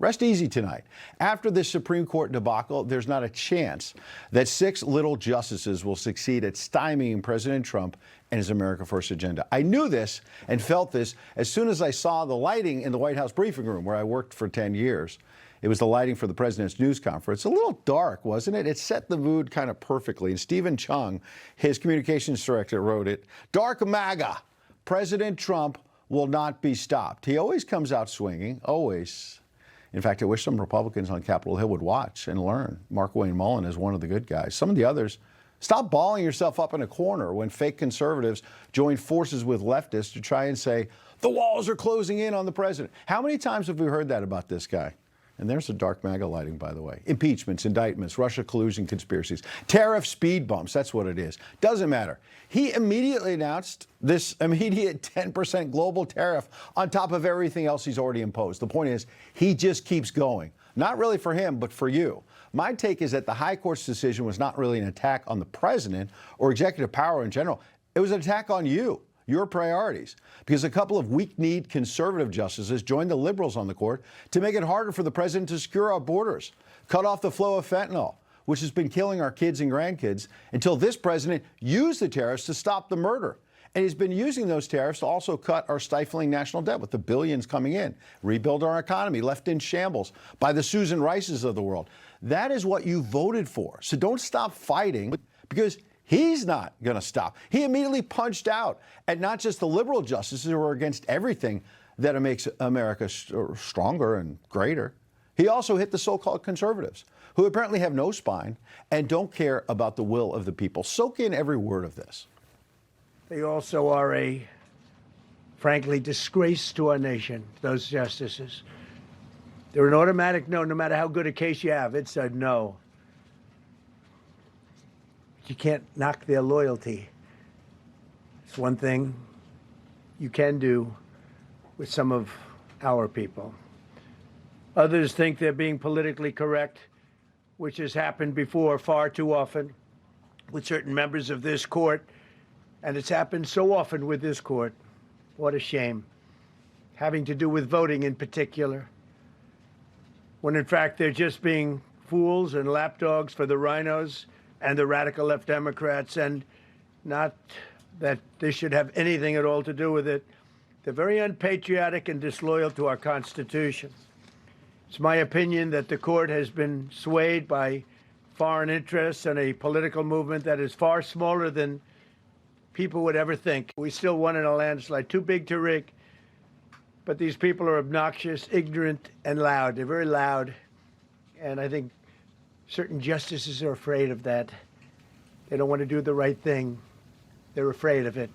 Rest easy tonight. After this Supreme Court debacle, there's not a chance that 6 little justices will succeed at stymieing President Trump and his America First agenda. I knew this and felt this as soon as I saw the lighting in the White House briefing room where I worked for 10 years. It was the lighting for the president's news conference. A little dark, wasn't it? It set the mood kind of perfectly. And Stephen Chung, his communications director, wrote it, "Dark MAGA. President Trump will not be stopped." He always comes out swinging, always. In fact, I wish some Republicans on Capitol Hill would watch and learn. Mark Wayne Mullen is one of the good guys. Some of the others, stop balling yourself up in a corner when fake conservatives join forces with leftists to try and say, the walls are closing in on the president. How many times have we heard that about this guy? And there's the dark MAGA lighting, by the way. Impeachments, indictments, Russia collusion conspiracies, tariff speed bumps, that's what it is. Doesn't matter. He immediately announced this immediate 10% global tariff on top of everything else he's already imposed. The point is, he just keeps going. Not really for him, but for you. My take is that the High Court's decision was not really an attack on the president or executive power in general. It was an attack on you. Your priorities, because a couple of weak-kneed conservative justices joined the liberals on the court to make it harder for the president to secure our borders, cut off the flow of fentanyl, which has been killing our kids and grandkids, until this president used the tariffs to stop the murder. And he's been using those tariffs to also cut our stifling national debt with the billions coming in, rebuild our economy, left in shambles by the Susan Rices of the world. That is what you voted for. So don't stop fighting, because he's not going to stop. He immediately punched out at not just the liberal justices who are against everything that makes America stronger and greater. He also hit the so-called conservatives, who apparently have no spine and don't care about the will of the people. Soak in every word of this. They also are a, frankly, disgrace to our nation, those justices. They're an automatic no matter how good a case you have. It's a no. You can't knock their loyalty. It's one thing you can do with some of our people. Others think they're being politically correct, which has happened before far too often with certain members of this court, and it's happened so often with this court. What a shame. Having to do with voting in particular, when in fact they're just being fools and lapdogs for the rhinos and the radical left Democrats, and not that this should have anything at all to do with it. They're very unpatriotic and disloyal to our Constitution. It's my opinion that the court has been swayed by foreign interests and a political movement that is far smaller than people would ever think. We still won in a landslide, too big to rig. But these people are obnoxious, ignorant, and loud. They're very loud. And I think certain justices are afraid of that. They don't want to do the right thing. They're afraid of it.